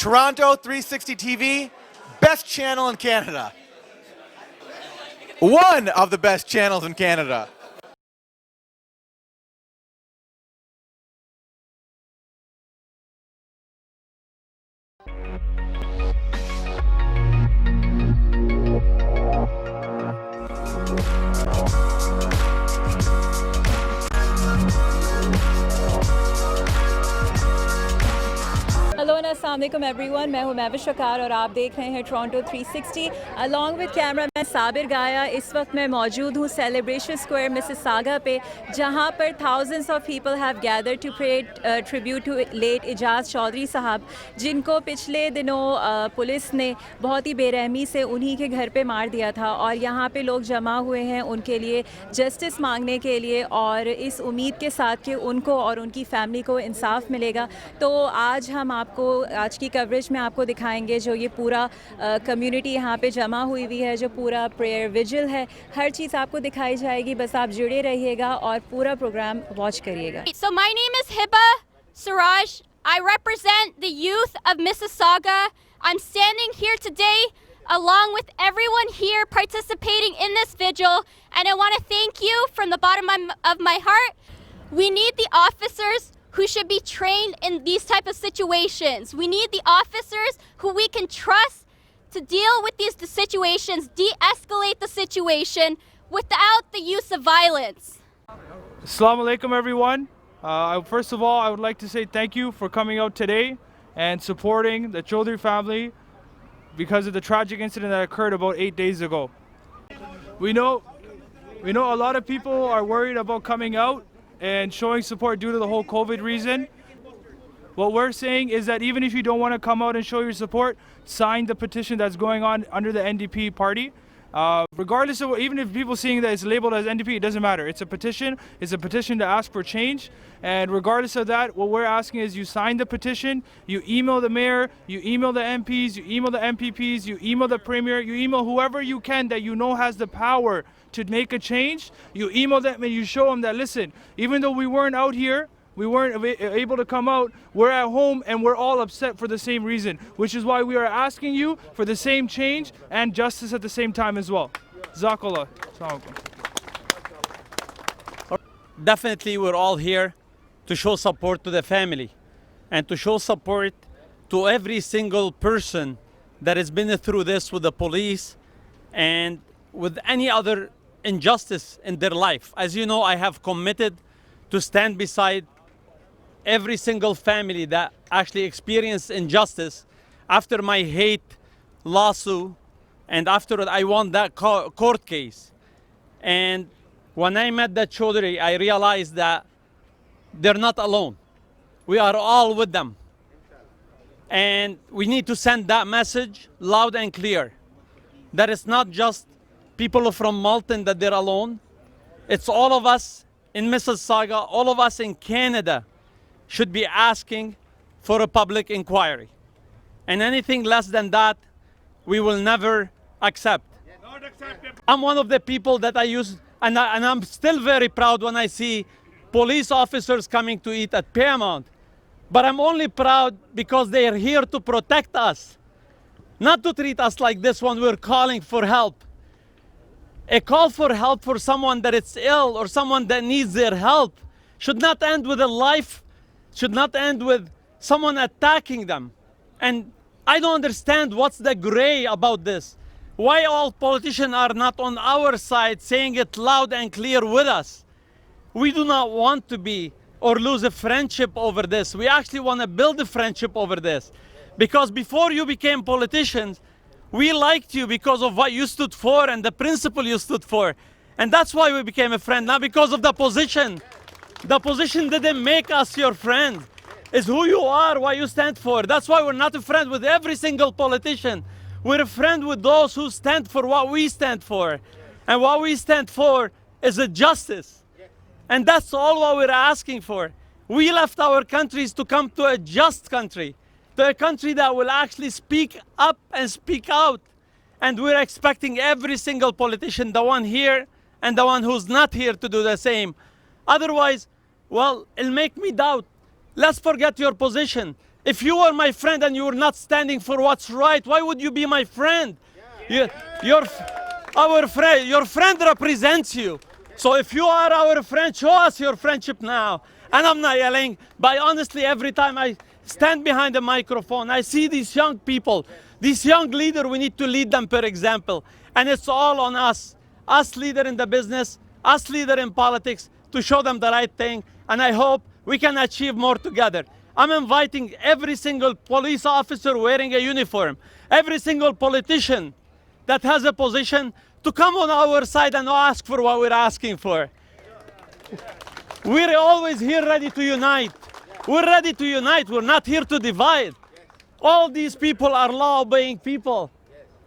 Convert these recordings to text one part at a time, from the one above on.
Toronto 360 TV, best channel in Canada. One of the best channels in Canada. Hello अस्सलाम वालेकुम everyone, मैं हूं महविश शकार और आप देख रहे हैं Toronto 360 along with camera man Sabir गाया। इस वक्त मैं मौजूद हूं सेलिब्रेशन स्क्वायर मिसिसागा पे, जहां पर thousands of people have gathered to pay tribute to late Ejaz Chaudhry साहब, जिनको पिछले दिनों पुलिस ने बहुत ही बेरहमी से उन्हीं के घर पे मार दिया था। और यहाँ पे लोग जमा हुए हैं उनके लिए जस्टिस मांगने के लिए, और इस उम्मीद के साथ कि उनको और उनकी फैमिली को इंसाफ मिलेगा। तो आज हम आपको आज की कवरेज में आपको दिखाएंगे जो ये पूरा कम्युनिटी यहाँ पे जमा हुई हुई है, जो पूरा प्रेयर विजिल है, हर चीज़ आपको दिखाई जाएगी। बस आप जुड़े रहिएगा और पूरा प्रोग्राम वॉच करिएगा। So my name is Hiba Siraj. I represent the youth of Mississauga. I'm standing here today along with everyone here participating in this vigil, and I want to thank you from the bottom of my heart. We need the officers who should be trained in these type of situations. We need the officers who we can trust to deal with these situations, de-escalate the situation without the use of violence. Assalamu alaikum everyone. First of all, I would like to say thank you for coming out today and supporting the Chaudhry family because of the tragic incident that occurred about 8 days ago. We know a lot of people are worried about coming out and showing support due to the whole COVID reason. What we're saying is that even if you don't want to come out and show your support, sign the petition that's going on under the NDP party. Regardless of, even if people seeing that it's labeled as NDP, it doesn't matter. It's a petition. It's a petition to ask for change. And regardless of that, what we're asking is you sign the petition, you email the mayor, you email the MPs, you email the MPPs, you email the premier, you email whoever you can that you know has the power to make a change. You email them and you show them that, listen, even though we weren't out here, we weren't able to come out, we're at home and we're all upset for the same reason, which is why we are asking you for the same change and justice at the same time as well. Jazakallah. Definitely we're all here to show support to the family and to show support to every single person that has been through this with the police and with any other injustice in their life. As you know, I have committed to stand beside every single family that actually experienced injustice after my hate lawsuit and after I won that court case. And when I met that Chaudhry, I realized that they're not alone. We are all with them. And we need to send that message loud and clear, that it's not just people from Malton that they're alone. It's all of us in Mississauga, all of us in Canada should be asking for a public inquiry. And anything less than that, we will never accept. I'm one of the people that I use, and I'm still very proud when I see police officers coming to eat at Paramount. But I'm only proud because they are here to protect us, not to treat us like this when we're calling for help. A call for help for someone that is ill or someone that needs their help should not end with a life, should not end with someone attacking them. And I don't understand what's the gray about this. Why all politicians are not on our side saying it loud and clear with us? We do not want to be or lose a friendship over this. We actually want to build a friendship over this. Because before you became politicians, we liked you because of what you stood for and the principle you stood for. And that's why we became a friend, not because of the position. The position didn't make us your friend. It's who you are, what you stand for. That's why we're not a friend with every single politician. We're a friend with those who stand for what we stand for. And what we stand for is a justice. And that's all what we're asking for. We left our countries to come to a just country, to a country that will actually speak up and speak out. And we're expecting every single politician, the one here and the one who's not here, to do the same. Otherwise, well, it'll make me doubt. Let's forget your position. If you were my friend and you were not standing for what's right, why would you be my friend? Your friend represents you. So if you are our friend, show us your friendship now. And I'm not yelling, but honestly, every time I stand behind the microphone, I see these young people, these young leaders, we need to lead them per example. And it's all on us leader in the business, us leader in politics, to show them the right thing. And I hope we can achieve more together. I'm inviting every single police officer wearing a uniform, every single politician that has a position to come on our side and ask for what we're asking for. We're always here ready to unite. We're ready to unite. We're not here to divide. All these people are law-obeying people.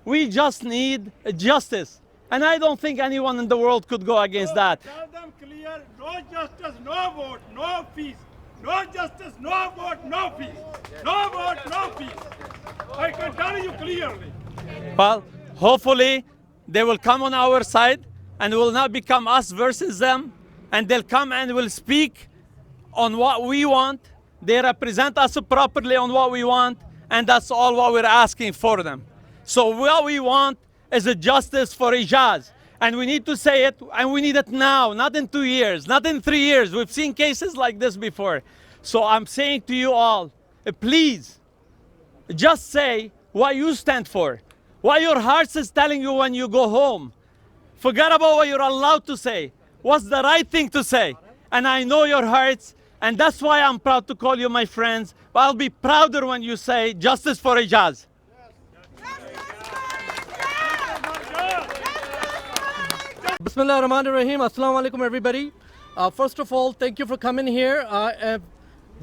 We just need justice. And I don't think anyone in the world could go against that. Tell them clear, no justice, no vote, no peace. No justice, no vote, no peace. No vote, no peace. I can tell you clearly. Well, hopefully they will come on our side and it will not become us versus them. And they'll come and will speak on what we want. They represent us properly on what we want. And that's all what we're asking for them. So what we want is a justice for Ijaz. And we need to say it, and we need it now, not in 2 years, not in 3 years. We've seen cases like this before. So I'm saying to you all, please, just say what you stand for, what your heart is telling you when you go home. Forget about what you're allowed to say. What's the right thing to say? And I know your hearts, and that's why I'm proud to call you my friends. But I'll be prouder when you say justice for Ijaz. Bismillah ar-Rahman ar-Rahim. Assalamu alaikum, everybody. First of all, thank you for coming here. I'm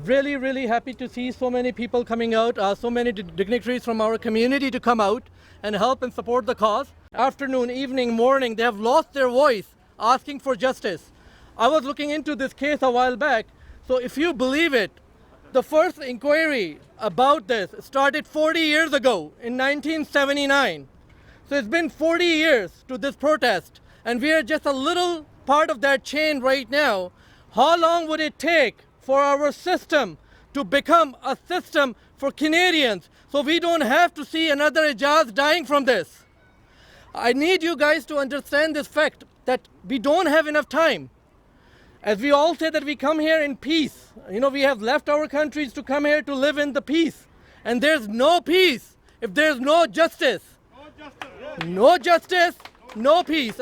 really, really happy to see so many people coming out, so many dignitaries from our community to come out and help and support the cause. Afternoon, evening, morning, they have lost their voice asking for justice. I was looking into this case a while back. So if you believe it, the first inquiry about this started 40 years ago in 1979. So it's been 40 years to this protest. And we are just a little part of that chain right now. How long would it take for our system to become a system for Canadians so we don't have to see another Ijaz dying from this? I need you guys to understand this fact that we don't have enough time. As we all say that we come here in peace. You know, we have left our countries to come here to live in the peace. And there's no peace if there's no justice. No justice, no peace.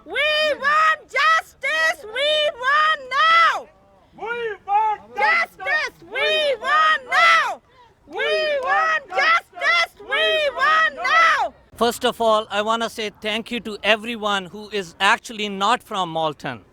We want justice! We want now! We want Justice! We want now! We want justice! We want now! First of all, I want to say thank you to everyone who is actually not from Malton.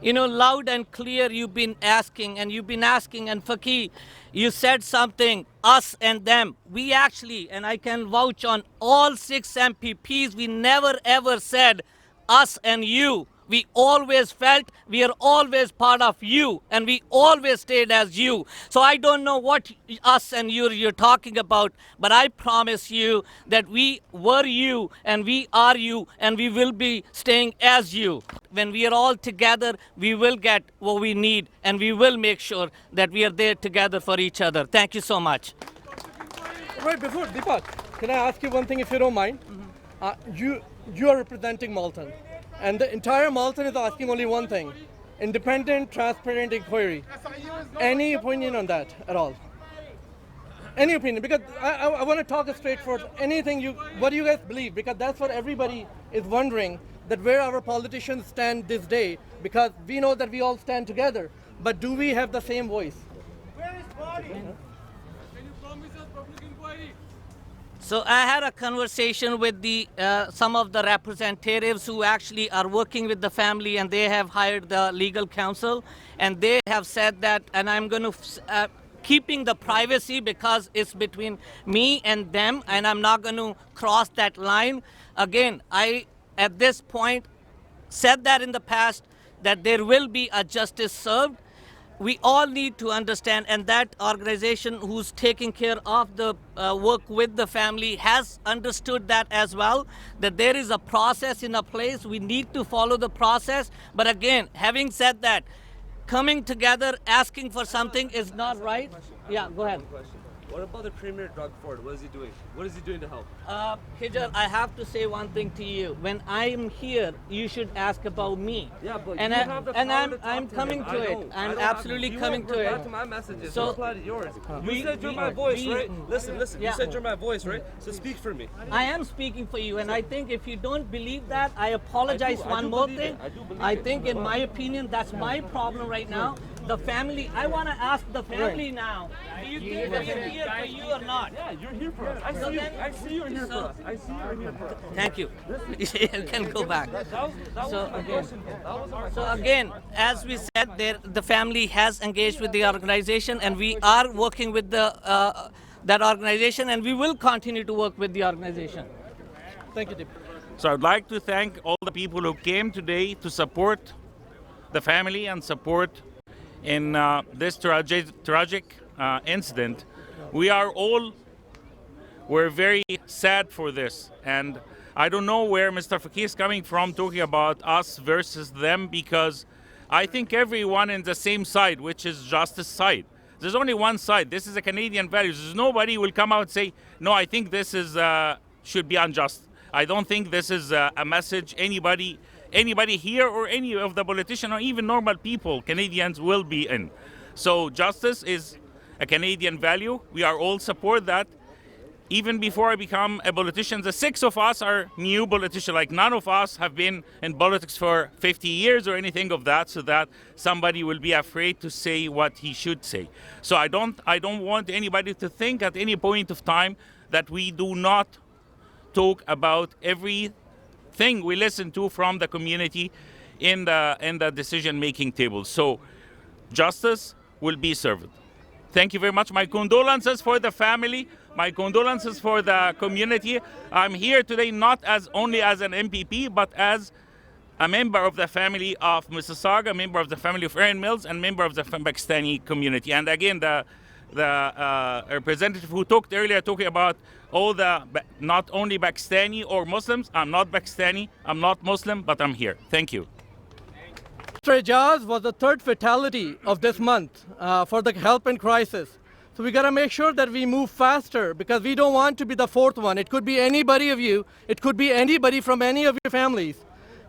You know, loud and clear you've been asking, and Faqih, you said something, us and them. We actually, and I can vouch on all 6 MPPs, we never ever said us and you. We always felt we are always part of you, and we always stayed as you. So I don't know what us and you're talking about, but I promise you that we were you, and we are you, and we will be staying as you. When we are all together, we will get what we need, and we will make sure that we are there together for each other. Thank you so much. Right, before Deepak, can I ask you one thing if you don't mind? You are representing Malton. And the entire Malton is asking only one thing: independent, transparent inquiry. Any opinion on that at all? Any opinion? Because I want to talk straight forward. What do you guys believe? Because that's what everybody is wondering, that where our politicians stand this day. Because we know that we all stand together. But do we have the same voice? Where is body? Can you promise us public inquiry? So I had a conversation with some of the representatives who actually are working with the family, and they have hired the legal counsel, and they have said that, and I'm going to keeping the privacy because it's between me and them, and I'm not going to cross that line. Again, I at this point said that in the past that there will be a justice served. We all need to understand, and that organization who's taking care of the work with the family has understood that as well, that there is a process in a place. We need to follow the process. But again, having said that, coming together asking for something is not right. Yeah, go ahead. What about the Premier Doug Ford? What is he doing? What is he doing to help? Hijar, I have to say one thing to you. When I'm here, you should ask about me. Yeah, but and you I, have the and power I'm to talk I'm to coming him. to I it. don't. I'm I don't absolutely you coming won't to reply it. to my messages. So- So reply to yours. we- You said you're we- my voice, we- right? Listen. Yeah. You said you're my voice, right? So speak for me. I am speaking for you, and I think if you don't believe that, I apologize. I do One more believe thing. it. I do believe I it. think, in my opinion, that's my problem right now. The family. I want to ask the family now. Do you think we're here for you or not? Yeah, you're here for us. I So see you. then- I see you're here for so- us. I see you're here for us. Thank you. You can go back. That So wasn't my again, question. That wasn't my So question. again, as we said, the family has engaged with the organization, and we are working with that organization, and we will continue to work with the organization. Thank you, Deep. So I'd like to thank all the people who came today to support the family and support in this tragic incident. We're very sad for this, and I don't know where Mr. Faki is coming from talking about us versus them, because I think everyone in the same side, which is justice side. There's only one side. This is a Canadian values. There's nobody will come out and say, no, I think this is should be unjust. I don't think this is a message anybody here or any of the politicians or even normal people, Canadians, will be in. So justice is a Canadian value. We are all support that. Even before I become a politician, the 6 of us are new politicians. Like, none of us have been in politics for 50 years or anything of that, so that somebody will be afraid to say what he should say. So I don't want anybody to think at any point of time that we do not talk about everything we listen to from the community in the decision-making table. So justice will be served. Thank you very much. My condolences for the family. My condolences for the community. I'm here today not only as an MPP, but as a member of the family of Mississauga, a member of the family of Erin Mills, and member of the Pakistani community. And again, the representative who talked earlier, talking about all the not only Pakistani or Muslims. I'm not Pakistani, I'm not Muslim, but I'm here. Thank you. Mr. Ijaz was the third fatality of this month for the help in crisis. So we got to make sure that we move faster, because we don't want to be the fourth one. It could be anybody of you. It could be anybody from any of your families.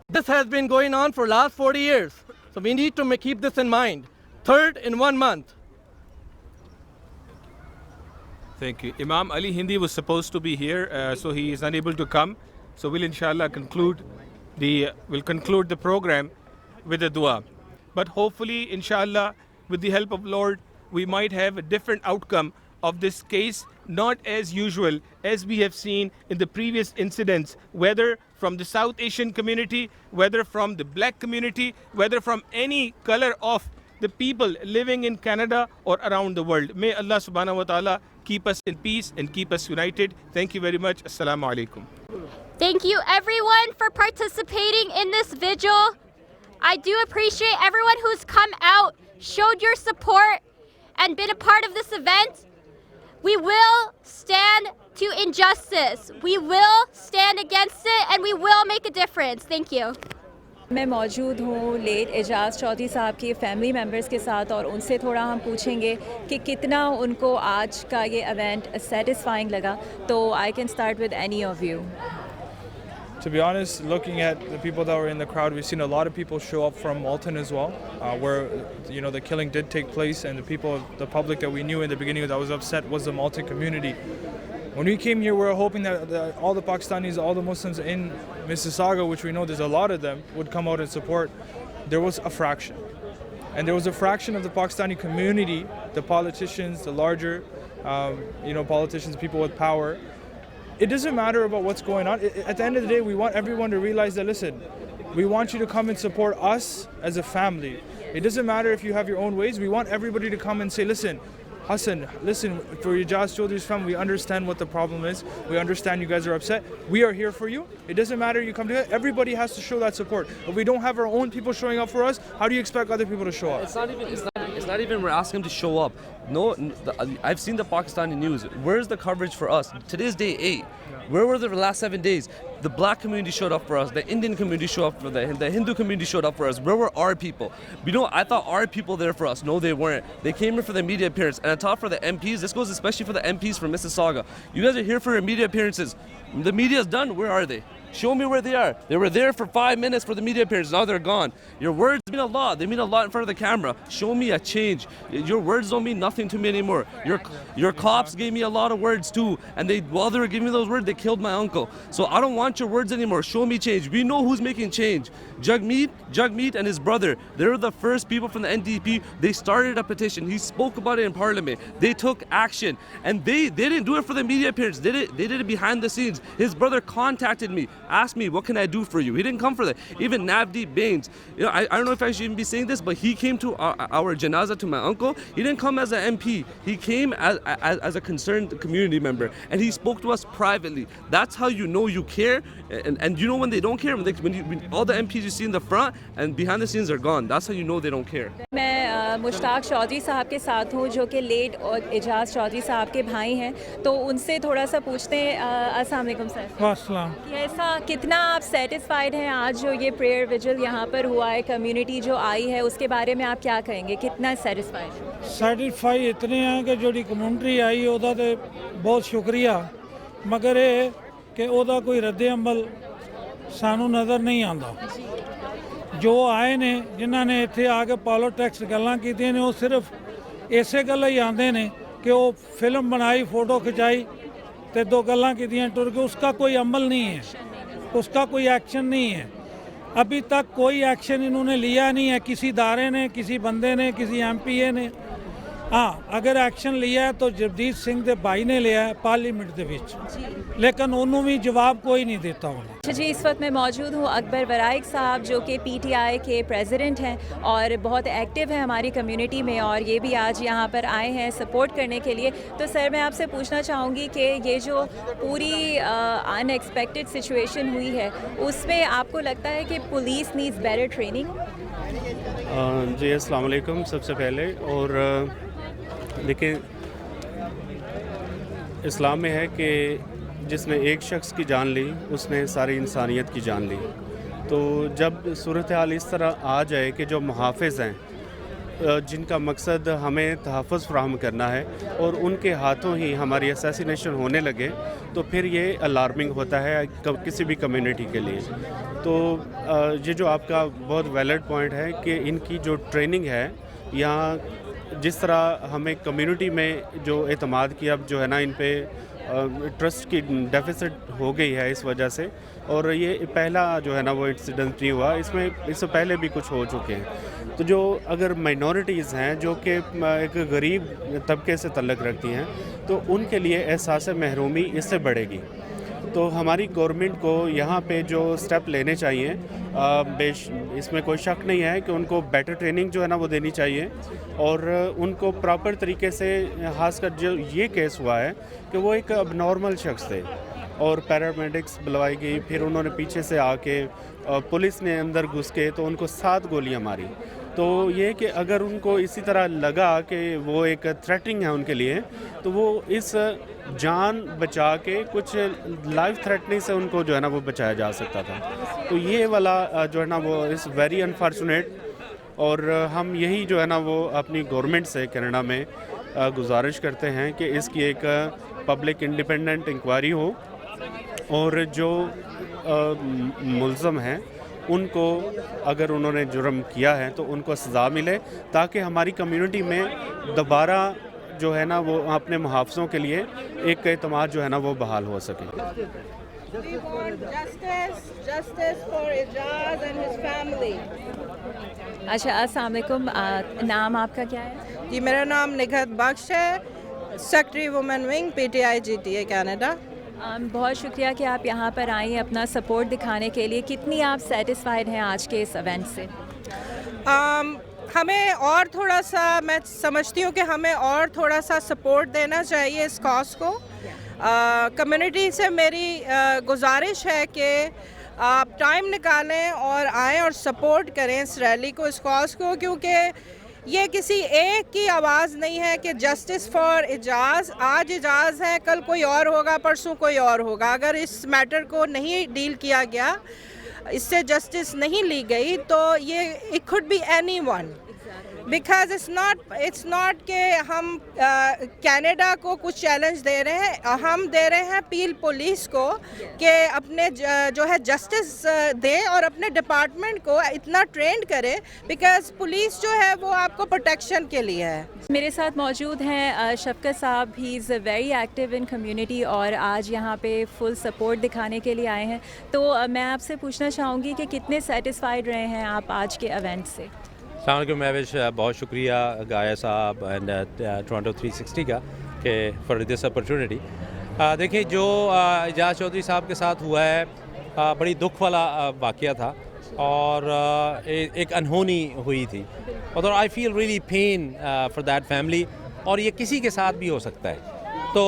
This has been going on for last 40 years. So we need to keep this in mind. Third in 1 month. Thank you. Imam Ali Hindi was supposed to be here, so he is unable to come. So we'll inshallah conclude the program with a dua. But hopefully, inshallah, with the help of Lord, we might have a different outcome of this case, not as usual as we have seen in the previous incidents, whether from the South Asian community, whether from the black community, whether from any color of the people living in Canada or around the world. May Allah subhanahu wa ta'ala keep us in peace and keep us united. Thank you very much. Assalamu alaikum. Thank you everyone for participating in this vigil. I do appreciate everyone who's come out, showed your support, and been a part of this event. We will stand to injustice. We will stand against it, and we will make a difference. Thank you. मैं मौजूद हूँ late Ejaz Chaudhry साहब के family members के साथ, और उनसे थोड़ा हम पूछेंगे कि कितना उनको आज का ये इवेंट सेटिस्फाइंग लगा. तो I can start with any of you. To be honest, looking at the people that were in the crowd, we've seen a lot of people show up from Malton as well, where the killing did take place, and the public that we knew in the beginning that was upset was the Malton community. When we came here, we were hoping that all the Pakistanis, all the Muslims in Mississauga, which we know there's a lot of them, would come out and support. There was a fraction. And there was a fraction of the Pakistani community, the politicians, the larger politicians, people with power. It doesn't matter about what's going on. At the end of the day, we want everyone to realize that, listen, we want you to come and support us as a family. It doesn't matter if you have your own ways. We want everybody to come and say, listen, Hassan, listen, for Ijaz Chaudhry's family, we understand what the problem is. We understand you guys are upset. We are here for you. It doesn't matter you come to it. Everybody has to show that support. If we don't have our own people showing up for us, how do you expect other people to show up? It's not even we're asking them to show up. No, I've seen the Pakistani news. Where's the coverage for us? Today's day 8. Where were they for the last 7 days? The black community showed up for us. The Indian community showed up for them. The Hindu community showed up for us. Where were our people? You know, I thought our people there for us. No, they weren't. They came here for the media appearance. And I thought for the MPs, this goes especially for the MPs from Mississauga. You guys are here for your media appearances. The media's done. Where are they? Show me where they are. They were there for 5 minutes for the media appearance. Now they're gone. Your words mean a lot. They mean a lot in front of the camera. Show me a change. Your words don't mean nothing to me anymore. Your cops gave me a lot of words too. And while they were giving me those words, they killed my uncle. So I don't want your words anymore. Show me change. We know who's making change. Jagmeet and his brother. They're the first people from the NDP. They started a petition. He spoke about it in Parliament. They took action. And they didn't do it for the media appearance. They did it behind the scenes. His brother contacted me. Asked me, what can I do for you? He didn't come for that. Even Navdeep Bains, you know, I don't know if I should even be saying this, but he came to our janazah to my uncle. He didn't come as an MP. He came as a concerned community member, and he spoke to us privately. That's how you know you care. And you know when they don't care, when all the MPs you see in the front and behind the scenes are gone. That's how you know they don't care. मैं मुश्ताक चौधरी साहब के साथ हूँ, जो कि late और एजाज चौधरी साहब के भाई हैं, तो उनसे थोड़ा सा पूछते हैं। अस्सलाम वालेकुम सर। अस्सलाम। ऐसा कितना आप सेटिस्फाइड हैं आज जो ये प्रेयर विजिल यहाँ पर हुआ है, कम्युनिटी जो आई है, उसके बारे में आप क्या कहेंगे, कितना सेटिस्फाइड? सैटिस्फाई इतने हैं कि जो कम्युनिटी आई ਉਹਦਾ ਤੇ बहुत शुक्रिया, मगर ਇਹ कि ਉਹਦਾ कोई रद्द अमल सानू नज़र नहीं आता। जो आए ने जिन्हों ने इत्थे आके पॉलिटिक्स गल्लां कीतियां ने, वो सिर्फ इसे गल्ला ही आंदे ने कि वो फिल्म बनाई, फोटो खिंचाई ते दो गल्लां कीतियां टुर के, उसका कोई अमल नहीं है, उसका कोई एक्शन नहीं है। अभी तक कोई एक्शन इन्होंने लिया नहीं है, किसी इदारे ने, किसी बंदे ने, किसी MPA ने। हाँ, अगर एक्शन लिया है तो जगजीत सिंह दे भाई ने लिया है पार्लीमेंट दे विच, लेकिन उन्होंने भी जवाब कोई नहीं देता उन्हें। अच्छा जी, इस वक्त मैं मौजूद हूँ अकबर वराइक साहब, जो कि PTI के प्रेसिडेंट हैं और बहुत एक्टिव हैं हमारी कम्युनिटी में, और ये भी आज यहाँ पर आए हैं सपोर्ट करने के लिए। तो सर, मैं आपसे पूछना चाहूँगी कि ये जो पूरी अनएक्सपेक्टेड सिचुएशन हुई है, उसमें आपको लगता है कि पुलिस नीड्स बेटर ट्रेनिंग? जी अस्सलाम वालेकुम सबसे पहले। और देखिए, इस्लाम में है कि जिसने एक शख्स की जान ली उसने सारी इंसानियत की जान ली। तो जब सूरत हाल इस तरह आ जाए कि जो मुहाफ़िज़ हैं, जिनका मकसद हमें तहफ़्फ़ुज़ फ़राहम करना है, और उनके हाथों ही हमारी असैसिनेशन होने लगे, तो फिर ये अलार्मिंग होता है किसी भी कम्युनिटी के लिए। तो ये जो आपका बहुत वैलिड पॉइंट है कि इनकी जो ट्रेनिंग है, यहाँ जिस तरह हमें कम्युनिटी में जो एतमाद की अब जो है ना, इन पे ट्रस्ट की डेफिसिट हो गई है इस वजह से। और ये पहला जो है ना वो इंसिडेंट नहीं हुआ, इसमें इससे पहले भी कुछ हो चुके हैं। तो जो अगर माइनॉरिटीज़ हैं जो कि एक गरीब तबके से तल्लक़ रखती हैं, तो उनके लिए एहसास महरूमी इससे बढ़ेगी। तो हमारी गवर्नमेंट को यहाँ पे जो स्टेप लेने चाहिए, इसमें कोई शक नहीं है कि उनको बेटर ट्रेनिंग जो है ना वो देनी चाहिए, और उनको प्रॉपर तरीके से, खासकर जो ये केस हुआ है कि वो एक अबनॉर्मल शख्स थे और पैरामेडिक्स बुलवाई गई, फिर उन्होंने पीछे से आके पुलिस ने अंदर घुस के तो उनको 7 गोलियां मारी। तो ये कि अगर उनको इसी तरह लगा कि वो एक थ्रेटनिंग है उनके लिए, तो वो इस जान बचा के कुछ लाइफ थ्रेटनिंग से उनको जो है ना वो बचाया जा सकता था। तो ये वाला जो है ना वो इज़ वेरी अनफॉर्चुनेट। और हम यही जो है ना वो अपनी गवर्नमेंट से कनाडा में गुजारिश करते हैं कि इसकी एक पब्लिक इंडिपेंडेंट इंक्वायरी हो, और जो मुल्ज़म हैं उनको, अगर उन्होंने जुर्म किया है तो उनको सज़ा मिले, ताकि हमारी कम्युनिटी में दोबारा जो है ना वो अपने मुहाफ़िज़ों के लिए एक एतमाद जो है ना वो बहाल हो सके। We want justice for Ijaz and his family. अच्छा, अस्सलाम वालेकुम, नाम आपका क्या है? जी, मेरा नाम निगहत बख्श है, secretary women wing PTI GTA Canada. बहुत शुक्रिया कि आप यहाँ पर आई हैं अपना सपोर्ट दिखाने के लिए। कितनी आप सेटिस्फाइड हैं आज के इस इवेंट से? हमें और थोड़ा सा, मैं समझती हूँ कि हमें और थोड़ा सा सपोर्ट देना चाहिए इस कॉज को। कम्युनिटी से मेरी गुजारिश है कि आप टाइम निकालें और आएँ और सपोर्ट करें इस रैली को, इस कॉज को, क्योंकि یہ کسی ایک کی آواز نہیں ہے کہ جسٹس فار اعجاز، آج اعجاز ہے، کل کوئی اور ہوگا، پرسوں کوئی اور ہوگا. اگر اس میٹر کو نہیں ڈیل کیا گیا، اس سے جسٹس نہیں لی گئی، تو یہ it could be anyone. Because it's not کہ ہم کینیڈا کو کچھ چیلنج دے رہے ہیں، ہم دے رہے ہیں اپیل پولیس کو کہ اپنے جو ہے جسٹس دے اور اپنے ڈپارٹمنٹ کو اتنا ٹرینڈ کرے، بیکاز پولیس جو ہے وہ آپ کو پروٹیکشن کے لیے ہے. میرے ساتھ موجود ہیں شفقت صاحب. He is very active in community اور آج یہاں پہ فل سپورٹ دکھانے کے لیے آئے ہیں. تو میں آپ سے پوچھنا چاہوں گی کہ کتنے سیٹسفائیڈ رہے ہیں آپ آج کے ایونٹ سے؟ السلام علیکم مہوش، بہت شکریہ گایا صاحب اینڈ ٹورانٹو 360 کا کہ فار دس اپرچونیٹی. دیکھیں جو اعجاز چودھری صاحب کے ساتھ ہوا ہے بڑی دکھ والا واقعہ تھا اور ایک انہونی ہوئی تھی اور I feel really pain for that family, اور یہ کسی کے ساتھ بھی ہو سکتا ہے. تو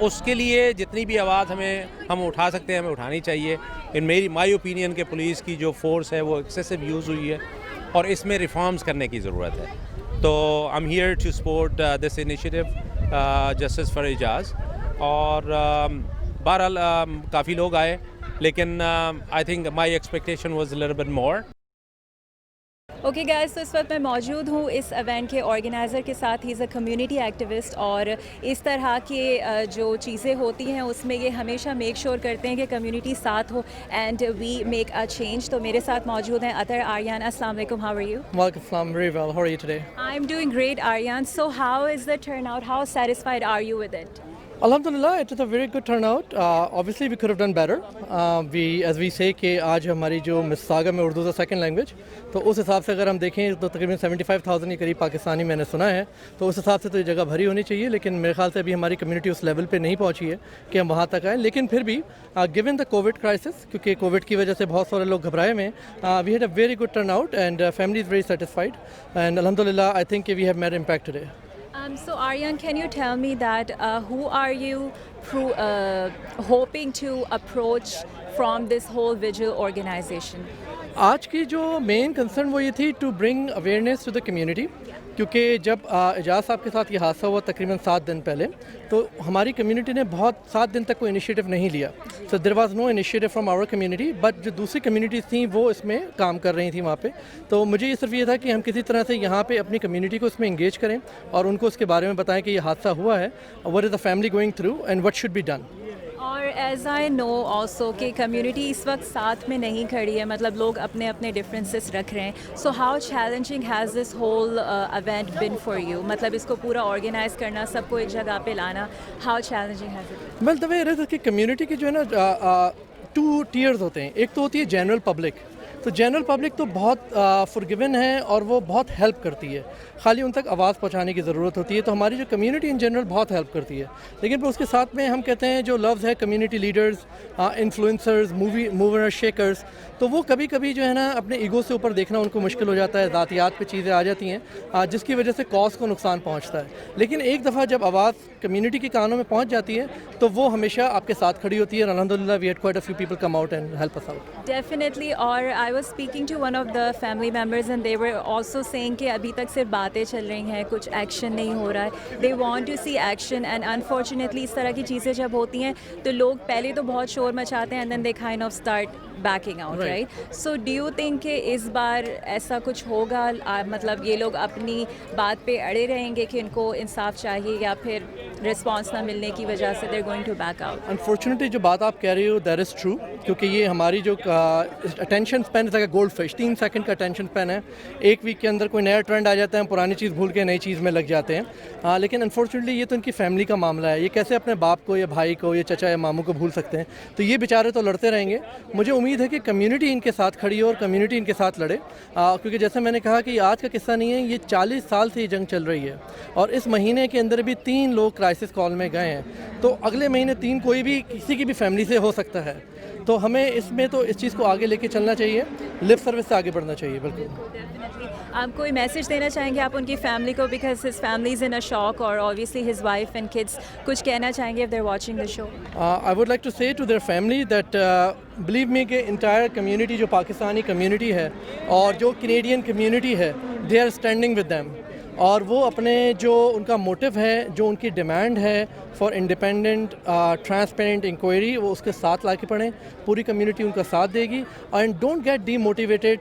اس کے لیے جتنی بھی آواز ہم اٹھا سکتے ہیں ہمیں اٹھانی چاہیے. مائی اوپینین کہ پولیس کی جو فورس ہے وہ ایکسیسو یوز ہوئی ہے اور اس میں ریفارمز کرنے کی ضرورت ہے. تو I'm here to support this initiative justice for Ejaz. اور بہرحال کافی لوگ آئے لیکن I think my expectation was a little bit more. Okay guys, تو اس وقت میں موجود ہوں اس ایونٹ کے آرگنائزر کے ساتھ. ہی از اے کمیونٹی ایکٹیوسٹ اور اس طرح کے جو چیزیں ہوتی ہیں اس میں یہ ہمیشہ میک شور کرتے ہیں کہ کمیونٹی ساتھ ہو and we make a change. تو میرے ساتھ موجود ہیں اطہر آریان. السلام علیکم، ہاؤ آر یو؟ وعلیکم السلام، very well, how are you today? I am doing great Aryan. So how is the turnout? How satisfied are you with it? Alhamdulillah, it was a very good turnout. Obviously, we could have done better. As we say کہ آج ہماری جو مساگا میں اردو کا second language, تو اس حساب سے اگر ہم دیکھیں تو تقریباً 75,000 کے قریب پاکستانی میں نے سنا ہے. تو اس حساب سے تو یہ جگہ بھری ہونی چاہیے، لیکن میرے خیال سے ابھی ہماری کمیونٹی اس لیول پہ نہیں پہنچی ہے کہ ہم وہاں تک آئیں. لیکن پھر بھی گیون دا کووڈ کرائسس، کیونکہ کووڈ کی وجہ سے بہت سارے لوگ گھبرائے ہوئے ہیں، we had a very good turn out and family is very satisfied and الحمدللہ I think we have made impact today. So Aryan, can you tell me that who are you hoping to approach from this whole vigil organization? آج کی جو main concern وہ یہ تھی to bring awareness to the community, کیونکہ جب اعجاز صاحب کے ساتھ یہ حادثہ ہوا تقریباً 7 دن پہلے، تو ہماری کمیونٹی نے بہت 7 دن تک کوئی انیشیٹو نہیں لیا. So there was no initiative from our community, but جو دوسری کمیونٹیز تھیں وہ اس میں کام کر رہی تھیں وہاں پہ. تو مجھے یہ صرف یہ تھا کہ ہم کسی طرح سے یہاں پہ اپنی کمیونٹی کو اس میں انگیج کریں اور ان کو اس کے بارے میں بتائیں کہ یہ حادثہ ہوا ہے، what is the family going through and what should be done. اور ایز آئی نو آلسو کہ کمیونٹی اس وقت ساتھ میں نہیں کھڑی ہے، مطلب لوگ اپنے اپنے ڈفرینسز رکھ رہے ہیں. So how challenging has this whole event been for you? مطلب اس کو پورا آرگنائز کرنا، سب کو ایک جگہ پہ لانا، how challenging has it? Well the way it is کہ کمیونٹی کے جو ہے نا 2 ٹیئرز ہوتے ہیں. ایک تو ہوتی ہے جنرل پبلک. تو جنرل پبلک تو بہت فرگیون ہے اور وہ بہت ہیلپ کرتی ہے، خالی ان تک آواز پہنچانے کی ضرورت ہوتی ہے. تو ہماری جو کمیونٹی ان جنرل بہت ہیلپ کرتی ہے. لیکن پھر اس کے ساتھ میں ہم کہتے ہیں جو لفظ ہے community leaders, influencers, movers, shakers, تو وہ کبھی کبھی جو ہے نا اپنے ایگو سے اوپر دیکھنا ان کو مشکل ہو جاتا ہے، ذاتیات پہ چیزیں آ جاتی ہیں جس کی وجہ سے کاز کو نقصان پہنچتا ہے. لیکن ایک دفعہ جب آواز کمیونٹی کے کانوں میں پہنچ جاتی ہے تو وہ ہمیشہ آپ کے ساتھ کھڑی ہوتی ہے. الحمدللہ we had quite a few people come out and help us out. Definitely. اور I was speaking to one of the family members and they were also seeing کہ ابھی تک صرف باتیں چل رہی ہیں، کچھ ایکشن نہیں ہو رہا ہے. They want to see action and unfortunately اس طرح کی چیزیں جب ہوتی ہیں تو لوگ پہلے تو بہت شور مچاتے ہیں and then they kind of start backing out, right? So do you think کہ اس بار ایسا کچھ ہوگا؟ مطلب یہ لوگ اپنی بات پہ اڑے رہیں گے کہ ان کو انصاف چاہیے، یا پھر رسپانس نہ ملنے کی وجہ سے they going to back out? Unfortunately جو بات آپ کہہ رہی ہو دیٹ از ٹرو، کیونکہ یہ ہماری جو اٹینشن اسپین ہے گولڈ فش، 3 سیکنڈ کا اٹینشن اسپین ہے. 1 ویک کے اندر کوئی نیا ٹرینڈ آ جاتا ہے، ہم پرانی چیز بھول کے نئی چیز میں لگ جاتے ہیں. لیکن انفارچونیٹلی یہ تو ان کی فیملی کا معاملہ ہے. یہ کیسے اپنے باپ کو یا بھائی کو یا چچا یا ماموں کو بھول سکتے ہیں؟ تو یہ بیچارے تو لڑتے رہیں گے. مجھے امید ہے کہ کمیونٹی ان کے ساتھ کھڑی ہو اور کمیونٹی ان کے ساتھ لڑے، کیونکہ جیسے میں نے کہا کہ یہ آج کا قصہ نہیں ہے، یہ 40 سال سے یہ جنگ چل رہی ہے اور اس مہینے کے اندر بھی 3 لوگ کرائسس کال میں گئے ہیں. تو اگلے مہینے 3 کوئی بھی کسی کی بھی فیملی سے ہو سکتا ہے. تو تو ہمیں اس میں تو اس چیز کو آگے لے کے چلنا چاہیے, لپ سروس سے آگے بڑھنا چاہیے. بالکل. آپ کوئی میسج دینا چاہیں گے آپ ان کی فیملی کو, بیکاز ہز فیملی از ان اے شاک, اور obviously his wife and kids, کچھ کہنا چاہیں گے if they're watching the show? I would like to say to their family that believe me کہ entire community جو پاکستانی community ہے اور جو Canadian community ہے, they are standing with them. اور وہ اپنے جو ان کا موٹیو ہے, جو ان کی ڈیمانڈ ہے فار انڈیپینڈنٹ ٹرانسپیرنٹ انکوائری, وہ اس کے ساتھ لا کے پڑھیں. پوری کمیونٹی ان کا ساتھ دے گی. And don't get demotivated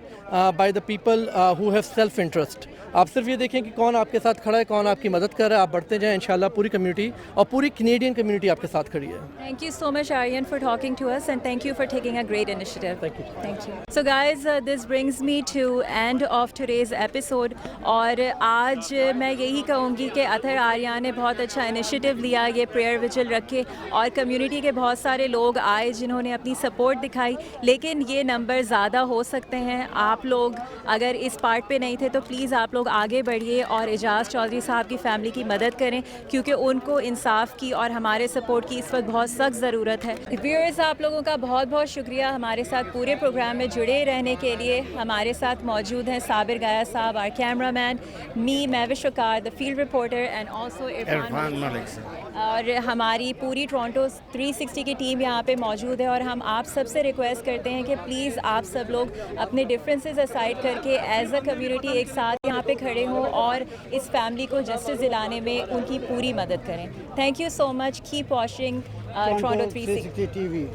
by the people who have self interest. آپ صرف یہ دیکھیں کہ کون آپ کے ساتھ کھڑا ہے, کون آپ کی مدد کر رہا ہے, آپ بڑھتے جائیں. انشاءاللہ پوری کمیونٹی اور پوری کینیڈین کمیونٹی آپ کے ساتھ کھڑی ہے. Thank you so much, Aryan, for talking to us, and thank you for taking a great initiative. Thank you. Thank you. So guys, this brings me to end of today's episode. اور آج میں یہی کہوں گی کہ اطہر آریان نے بہت اچھا انیشیٹو لیا, یہ پریئر ویجل رکھے, اور کمیونٹی کے بہت سارے لوگ آئے جنہوں نے اپنی سپورٹ دکھائی. لیکن یہ نمبر زیادہ ہو سکتے ہیں. آپ لوگ اگر اس پارٹ پہ نہیں تھے تو پلیز آپ لوگ آگے بڑھیے اور اعجاز چودھری صاحب کی فیملی کی مدد کریں, کیونکہ ان کو انصاف کی اور ہمارے سپورٹ کی اس وقت بہت سخت ضرورت ہے. ویورز, آپ لوگوں کا بہت بہت شکریہ ہمارے ساتھ پورے پروگرام میں جڑے رہنے کے لیے. ہمارے ساتھ موجود ہیں صابر گایا صاحب, our cameraman, me, Mehwish Waqar, the field reporter, and also Irfan ملک, اور ہماری پوری ٹورانٹو 360 کی ٹیم یہاں پہ موجود ہے. اور ہم آپ سب سے ریکویسٹ کرتے ہیں کہ پلیز آپ سب لوگ اپنے ڈفرینسز اسائڈ کر کے ایز اے کمیونٹی ایک ساتھ یہاں پہ کھڑے ہوں اور اس فیملی کو جسٹس دلانے میں ان کی پوری مدد کریں. Thank you so much. Keep watching Toronto 360 TV.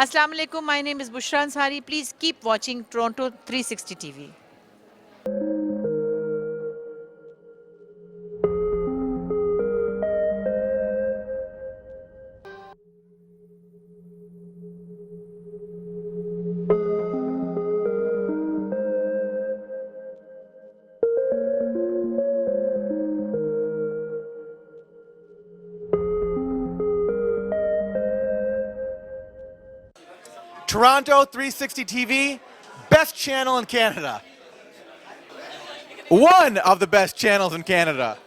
Assalamu alaikum. My name is Bushra Ansari. Please keep watching Toronto 360 TV. Toronto 360 TV, best channel in Canada. One of the best channels in Canada.